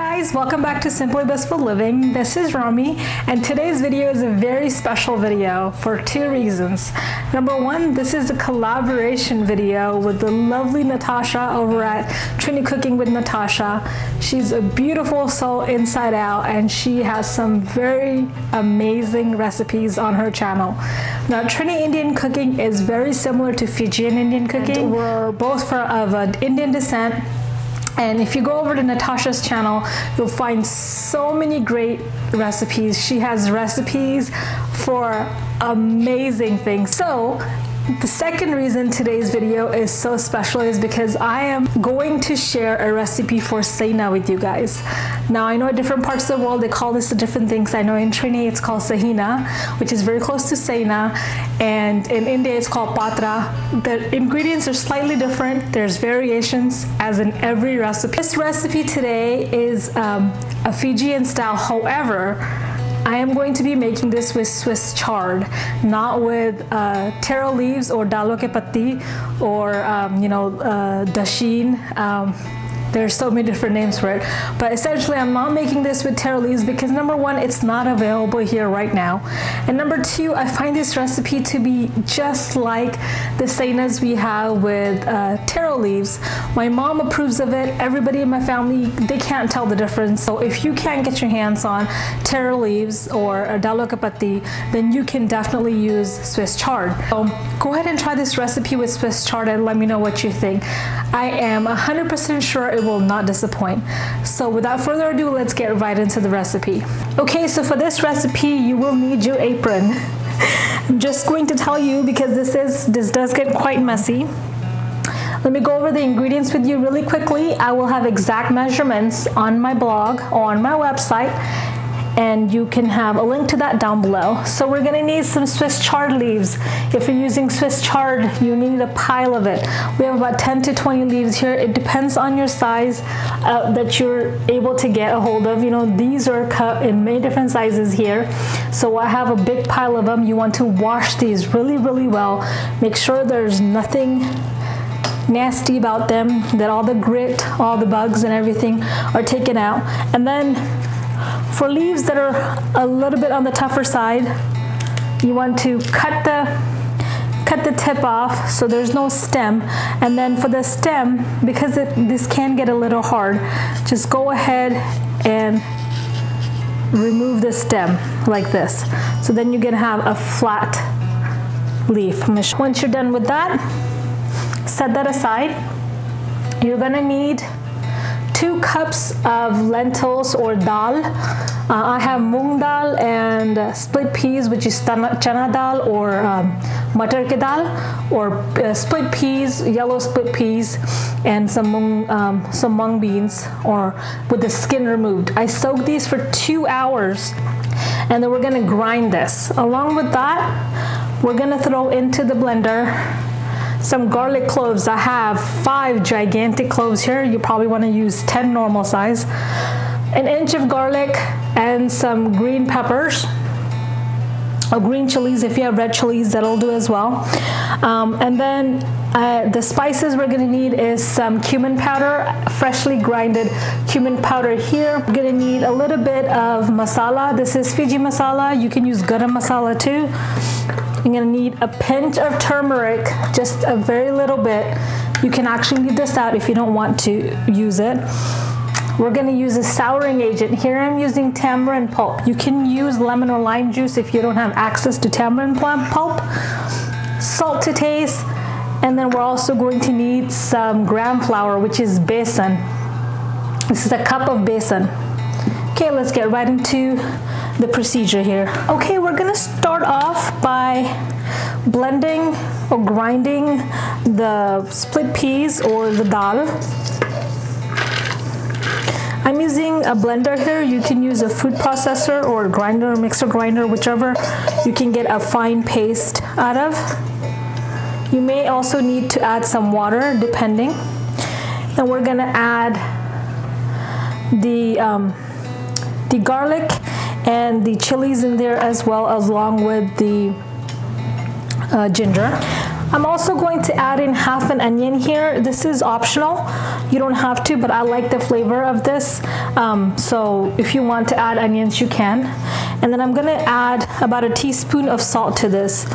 guys, welcome back to Simply Blissful Living. This is Rami, and today's video is a very special video for two reasons. Number one, this is a collaboration video with the lovely Natasha over at Trini Cooking with Natasha. She's a beautiful soul inside out, and she has some very amazing recipes on her channel. Now, Trini Indian cooking is very similar to Fijian Indian cooking. We're both of Indian descent. And if you go over to Natasha's channel, you'll find so many great recipes. She has recipes for amazing things. So the second reason today's video is so special is because I am going to share a recipe for Saina with you guys. Now, I know in different parts of the world they call this different things. I know in Trini it's called Saheena, which is very close to Saina, and in India it's called patra. The ingredients are slightly different. There's variations as in every recipe. This recipe today is a Fijian style. However, I am going to be making this with Swiss chard, not with taro leaves or dalo ke patti or dashin. There's so many different names for it, but essentially I'm not making this with taro leaves because number one, it's not available here right now, and number two, I find this recipe to be just like the Sainas we have with taro leaves. My mom approves of it. Everybody in my family, they can't tell the difference. So if you can't get your hands on taro leaves or dalo ke patti, then you can definitely use Swiss chard. So go ahead and try this recipe with Swiss chard and let me know what you think. I am 100% sure it will not disappoint. So without further ado, let's get right into the recipe. Okay, so for this recipe, you will need your apron. I'm just going to tell you because this does get quite messy. Let me go over the ingredients with you really quickly. I will have exact measurements on my blog or on my website, and you can have a link to that down below. So we're gonna need some Swiss chard leaves. If you're using Swiss chard, you need a pile of it. We have about 10 to 20 leaves here. It depends on your size that you're able to get a hold of. You know, these are cut in many different sizes here. So I have a big pile of them. You want to wash these really, really well. Make sure there's nothing nasty about them, that all the grit, all the bugs and everything are taken out. And then for leaves that are a little bit on the tougher side, you want to cut the tip off so there's no stem. And then for the stem, because this can get a little hard, just go ahead and remove the stem like this. So then you're gonna have a flat leaf. Once you're done with that, set that aside. You're gonna need 2 cups of lentils or dal. I have moong dal and split peas, which is chana dal or matar ke dal, or split peas, yellow split peas, and some mung beans, or with the skin removed. I soak these for 2 hours, and then we're gonna grind this. Along with that, we're gonna throw into the blender some garlic cloves. I have 5 gigantic cloves here. You probably want to use 10 normal size. An inch of garlic and some green peppers, or green chilies. If you have red chilies, that'll do as well. And then the spices we're gonna need is some cumin powder, freshly grinded cumin powder here. We're gonna need a little bit of masala. This is Fiji masala. You can use garam masala too. You're gonna need a pinch of turmeric, just a very little bit. You can actually leave this out if you don't want to use it. We're gonna use a souring agent. Here I'm using tamarind pulp. You can use lemon or lime juice if you don't have access to tamarind pulp. Salt to taste, and then we're also going to need some gram flour, which is besan. This is a cup of besan. Okay, let's get right into the procedure here. Okay, we're gonna start off by blending or grinding the split peas or the dal. I'm using a blender here. You can use a food processor or a grinder, mixer grinder, whichever you can get a fine paste out of. You may also need to add some water depending. And we're gonna add the garlic and the chilies in there as well, along with the ginger. I'm also going to add in half an onion here. This is optional. You don't have to, but I like the flavor of this. So if you want to add onions, you can. And then I'm gonna add about a teaspoon of salt to this.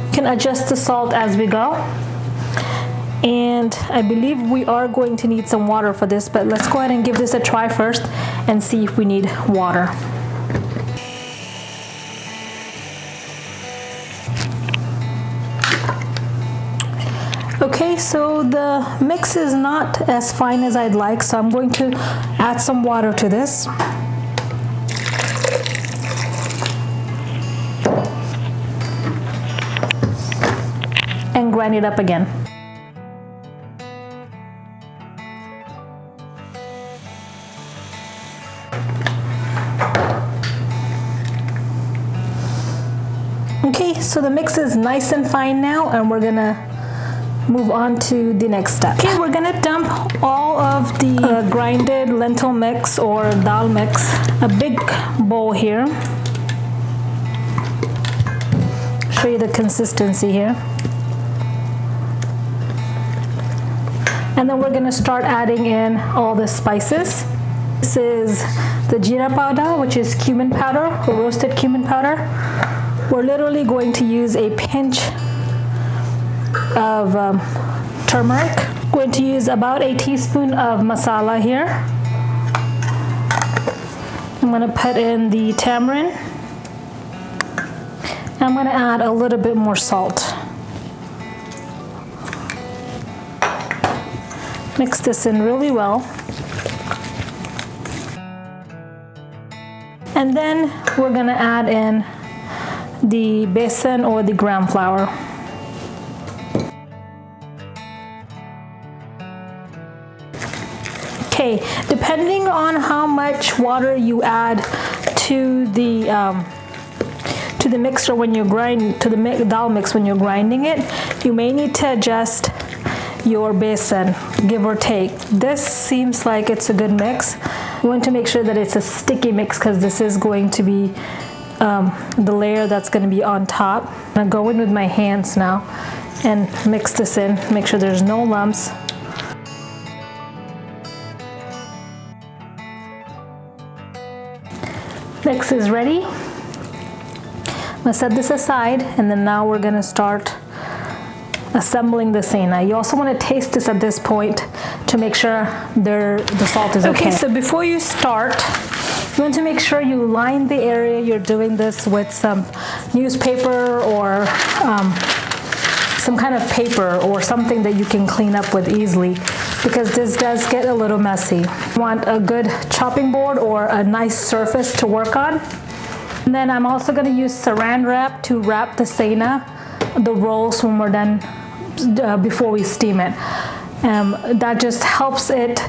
You can adjust the salt as we go. And I believe we are going to need some water for this, but let's go ahead and give this a try first and see if we need water. Okay, so the mix is not as fine as I'd like, so I'm going to add some water to this. And grind it up again. Okay, so the mix is nice and fine now, and we're gonna move on to the next step. Okay, we're gonna dump all of the grinded lentil mix or dal mix, a big bowl here. Show you the consistency here. And then we're gonna start adding in all the spices. This is the jeera powder, which is cumin powder, or roasted cumin powder. We're literally going to use a pinch of turmeric. Going to use about a teaspoon of masala here. I'm going to put in the tamarind. I'm going to add a little bit more salt. Mix this in really well. And then we're going to add in the besan or the gram flour. Okay, depending on how much water you add to the mixture when you're grinding, to the dal mix when you're grinding it, you may need to adjust your besan, give or take. This seems like it's a good mix. You want to make sure that it's a sticky mix because this is going to be the layer that's going to be on top. I'm going to go in with my hands now and mix this in, make sure there's no lumps. Mix is ready. I'm going to set this aside, and then now we're going to start assembling the Saina. You also want to taste this at this point to make sure the salt is okay. Okay, so before you start, you want to make sure you line the area you're doing this with some newspaper or some kind of paper or something that you can clean up with easily, because this does get a little messy. You want a good chopping board or a nice surface to work on. And then I'm also going to use saran wrap to wrap the Saina, the rolls, when we're done before we steam it. That just helps it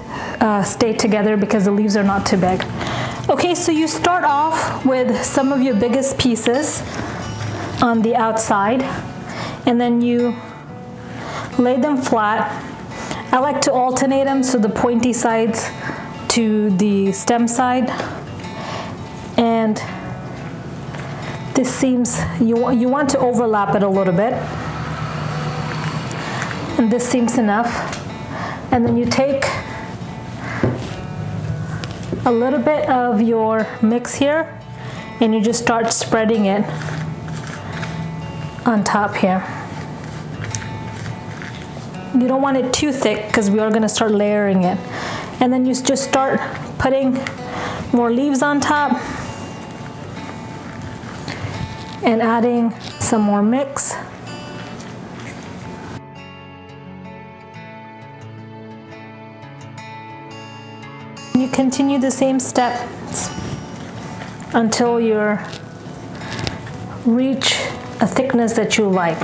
stay together because the leaves are not too big. Okay, so you start off with some of your biggest pieces on the outside, and then you lay them flat. I like to alternate them, so the pointy sides to the stem side. And this seems, you want to overlap it a little bit. And this seems enough. And then you take a little bit of your mix here and you just start spreading it on top here. You don't want it too thick because we are going to start layering it. And then you just start putting more leaves on top and adding some more mix. You continue the same steps until you reach a thickness that you like.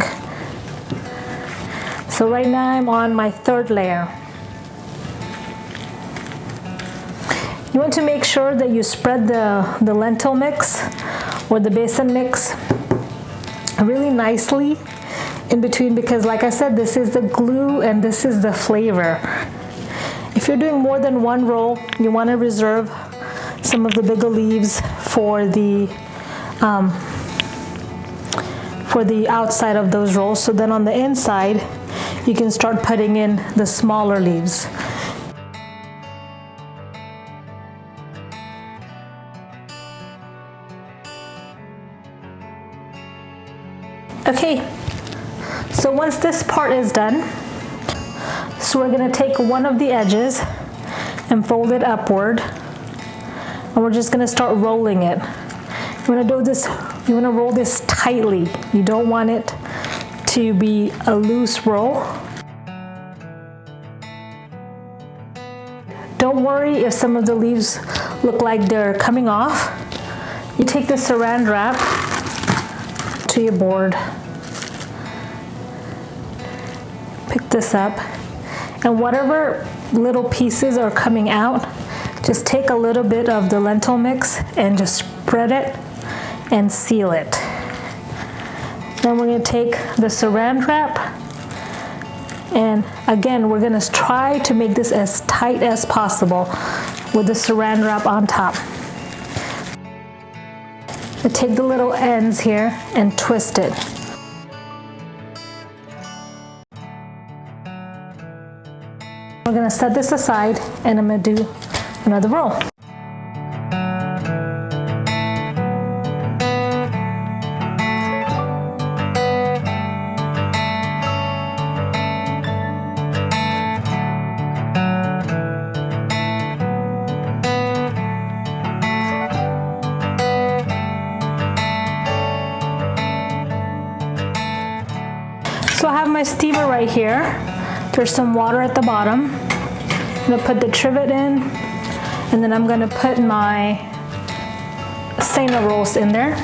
So right now I'm on my third layer. You want to make sure that you spread the lentil mix or the besan mix really nicely in between, because like I said, this is the glue and this is the flavor. If you're doing more than one roll, you want to reserve some of the bigger leaves for the outside of those rolls. So then on the inside, you can start putting in the smaller leaves. Okay, so once this part is done, so we're going to take one of the edges and fold it upward, and we're just going to start rolling it. You want to do this, you want to roll this tightly. You don't want it to be a loose roll. Don't worry if some of the leaves look like they're coming off. You take the saran wrap to your board, pick this up, and whatever little pieces are coming out, just take a little bit of the lentil mix and just spread it and seal it. Then we're going to take the saran wrap, and again we're going to try to make this as tight as possible with the saran wrap on top. And take the little ends here and twist it. We're going to set this aside, and I'm going to do another roll. So I have my steamer right here. There's some water at the bottom. I'm gonna put the trivet in, and then I'm gonna put my Saina rolls in there.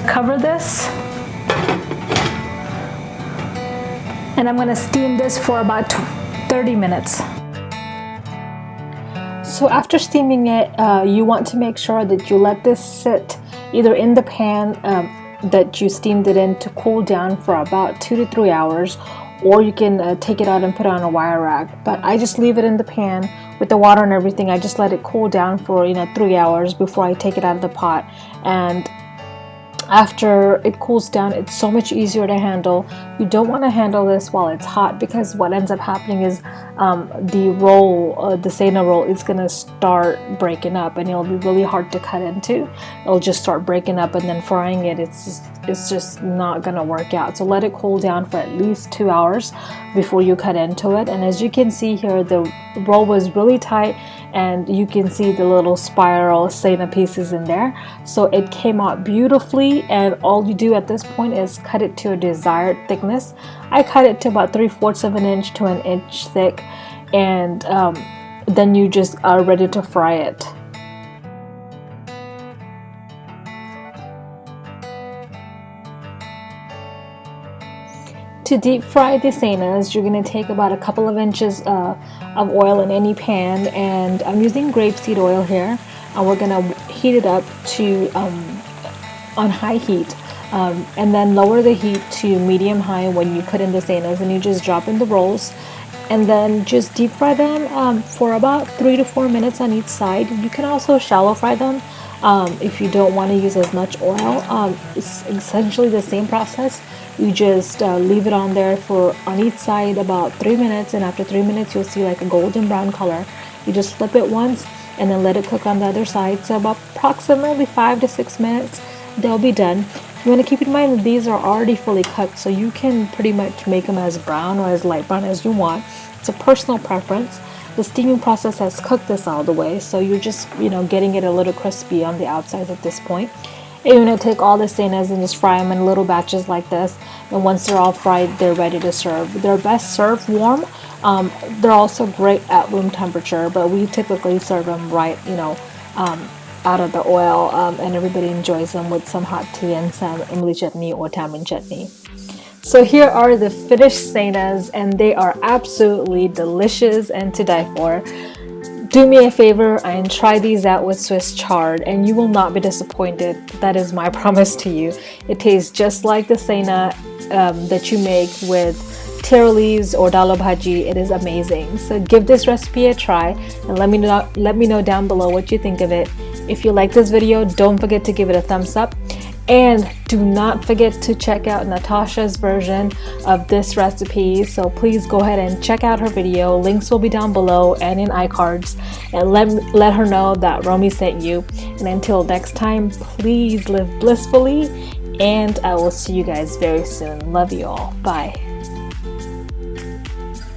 Cover this, and I'm gonna steam this for about 30 minutes. So after steaming it, you want to make sure that you let this sit either in the pan that you steamed it in to cool down for about 2 to 3 hours, or you can take it out and put it on a wire rack. But I just leave it in the pan with the water and everything. I just let it cool down for 3 hours before I take it out of the pot. And after it cools down, it's so much easier to handle. You don't want to handle this while it's hot, because what ends up happening is the Saina roll is going to start breaking up, and it'll be really hard to cut into. It'll just start breaking up, and then frying it, it's just not going to work out. So let it cool down for at least 2 hours before you cut into it. And as you can see here, the roll was really tight, and you can see the little spiral Saina pieces in there. So it came out beautifully, and all you do at this point is cut it to a desired thickness. I cut it to about 3/4 of an inch to an inch thick, and then you just are ready to fry it. To deep fry the Sainas, you're going to take about a couple of inches of oil in any pan, and I'm using grapeseed oil here, and we're going to heat it up to on high heat, and then lower the heat to medium high when you put in the Sainas, and you just drop in the rolls, and then just deep fry them for about 3 to 4 minutes on each side. You can also shallow fry them if you don't want to use as much oil. It's essentially the same process. You just leave it on there for on each side about 3 minutes, and after 3 minutes you'll see like a golden brown color. You just flip it once and then let it cook on the other side. So about approximately 5 to 6 minutes, they'll be done. You want to keep in mind that these are already fully cooked, so you can pretty much make them as brown or as light brown as you want. It's a personal preference. The steaming process has cooked this all the way, so you're just getting it a little crispy on the outside at this point. And you're going to take all the Sainas and just fry them in little batches like this, and once they're all fried, they're ready to serve. They're best served warm. They're also great at room temperature, but we typically serve them right out of the oil, and everybody enjoys them with some hot tea and some imli chutney or tamarind chutney. So here are the finished Sainas, and they are absolutely delicious and to die for. Do me a favor and try these out with Swiss chard, and you will not be disappointed. That is my promise to you. It tastes just like the Saina that you make with taro leaves or dalo bhaji. It is amazing. So give this recipe a try, and let me know down below what you think of it. If you like this video, don't forget to give it a thumbs up. And do not forget to check out Natasha's version of this recipe. So please go ahead and check out her video. Links will be down below and in iCards. And let her know that Romy sent you. And until next time, please live blissfully. And I will see you guys very soon. Love you all. Bye.